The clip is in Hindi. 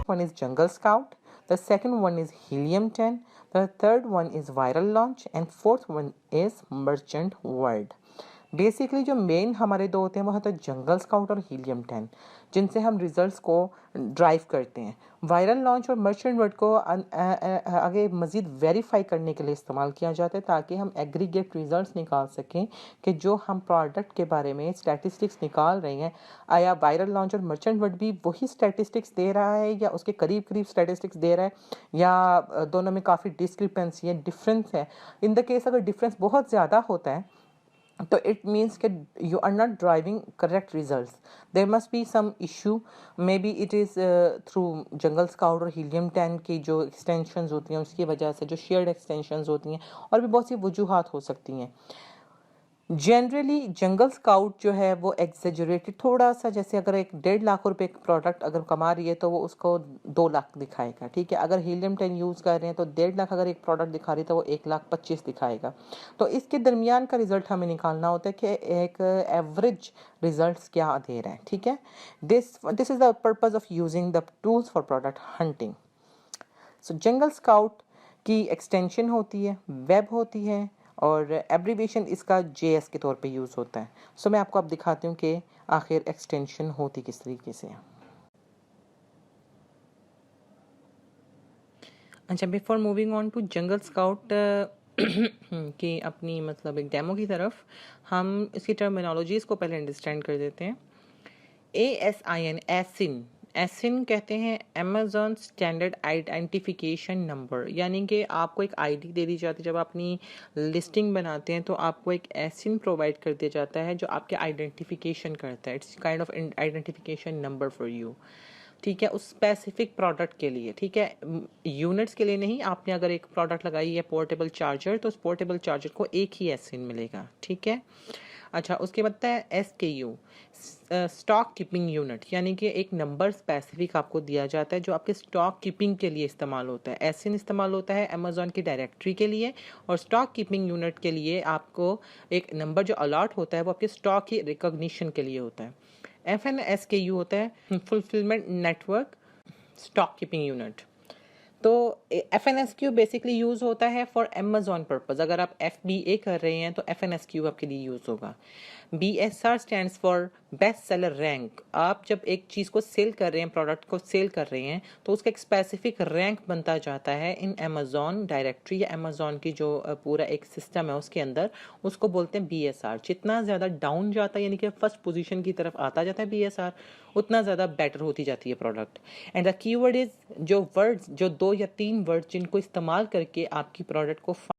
one is Jungle Scout, the second one is Helium 10, the third one is Viral Launch, and fourth one is Merchant World. Basically जो मेन हमारे दो होते हैं वो होता है जंगल स्काउट और हीलियम 10, जिनसे हम रिजल्ट्स को ड्राइव करते हैं. वायरल लॉन्च और मर्चेंट वर्ड को आगे मज़ीद वेरीफाई करने के लिए इस्तेमाल किया जाता है ताकि हम एग्रीगेट रिजल्ट्स निकाल सकें कि जो हम प्रोडक्ट के बारे में स्टैटिस्टिक्स निकाल रहे हैं, आया वायरल लॉन्च और मर्चेंट वर्ड भी वही स्टैटिस्टिक्स दे रहा है या उसके करीब करीब स्टैटिस्टिक्स दे रहा है, या दोनों में काफ़ी डिस्क्रिपेंसी है, डिफरेंस है. इन द केस अगर डिफरेंस बहुत ज़्यादा होता है तो इट मीन्स कि you are not driving correct results. There must be some issue, maybe it is through Jungle Scout और हीलियम 10 की जो एक्सटेंशंस होती हैं उसकी वजह से, जो शेयर्ड एक्सटेंशंस होती हैं, और भी बहुत सी वजूहात हो सकती हैं. जनरली जंगल स्काउट जो है वो एग्जेजरेटेड थोड़ा सा, जैसे अगर एक 1.5 लाख रुपए का प्रोडक्ट अगर कमा रही है तो वो उसको 2 लाख दिखाएगा, ठीक है. अगर हीलियम 10 यूज़ कर रहे हैं तो 1.5 लाख अगर एक प्रोडक्ट दिखा रही है तो वो 1,25,000 दिखाएगा. तो इसके दरमियान का रिजल्ट हमें निकालना होता है कि एक एवरेज रिजल्ट्स क्या दे रहा है, ठीक है. This is the purpose of using the tools for product hunting. So jungle Scout की एक्सटेंशन होती है, वेब होती है, और एब्रीवेशन इसका JS के तौर पे यूज़ होता है. सो मैं आपको अब दिखाती हूँ कि आखिर एक्सटेंशन होती किस तरीके से है. अच्छा, before moving on to Jungle Scout की अपनी मतलब एक डेमो की तरफ, हम इसकी टर्मिनोलॉजीज़ को पहले अंडरस्टैंड कर देते हैं. ASIN, एसिन, एसिन कहते हैं अमेज़ॉन स्टैंडर्ड आइडेंटिफिकेशन नंबर, यानी कि आपको एक आईडी दे दी जाती है. जब आप अपनी लिस्टिंग बनाते हैं तो आपको एक एसिन प्रोवाइड कर दिया जाता है जो आपके आइडेंटिफिकेशन करता है. It's kind of identification number for you, ठीक है, उस स्पेसिफिक प्रोडक्ट के लिए, ठीक है. यूनिट्स के लिए नहीं. आपने अगर एक प्रोडक्ट लगाई है पोर्टेबल चार्जर, तो उस पोर्टेबल चार्जर को एक ही एसिन मिलेगा, ठीक है. अच्छा, उसके बाद है SKU, स्टॉक कीपिंग यूनिट, यानी कि एक नंबर स्पेसिफिक आपको दिया जाता है जो आपके स्टॉक कीपिंग के लिए इस्तेमाल होता है. एसिन इस्तेमाल होता है अमेज़ॉन की डायरेक्टरी के लिए, और स्टॉक कीपिंग यूनिट के लिए आपको एक नंबर जो अलॉट होता है वो आपके स्टॉक की रिकॉग्निशन के लिए होता है. FNSKU होता है fulfilment network stock keeping unit. तो FNSQ बेसिकली यूज़ होता है फॉर अमेज़ॉन पर्पज़. अगर आप FBA कर रहे हैं तो FNSQ आपके लिए यूज़ होगा. BSR stands for best seller rank. आप जब एक चीज़ को सेल कर रहे हैं, प्रोडक्ट को सेल कर रहे हैं, तो उसका एक स्पेसिफिक रैंक बनता जाता है इन अमेज़ॉन डायरेक्टरी या अमेज़ॉन की जो पूरा एक सिस्टम है उसके अंदर. उसको बोलते हैं BSR. जितना ज़्यादा डाउन जाता है, यानी कि फर्स्ट पोजीशन की तरफ आता जाता है BSR, उतना ज़्यादा बेटर होती जाती है product. And the keyword is, जो वर्ड्स, जो 2 या 3 वर्ड जिनको इस्तेमाल करके आपकी प्रोडक्ट को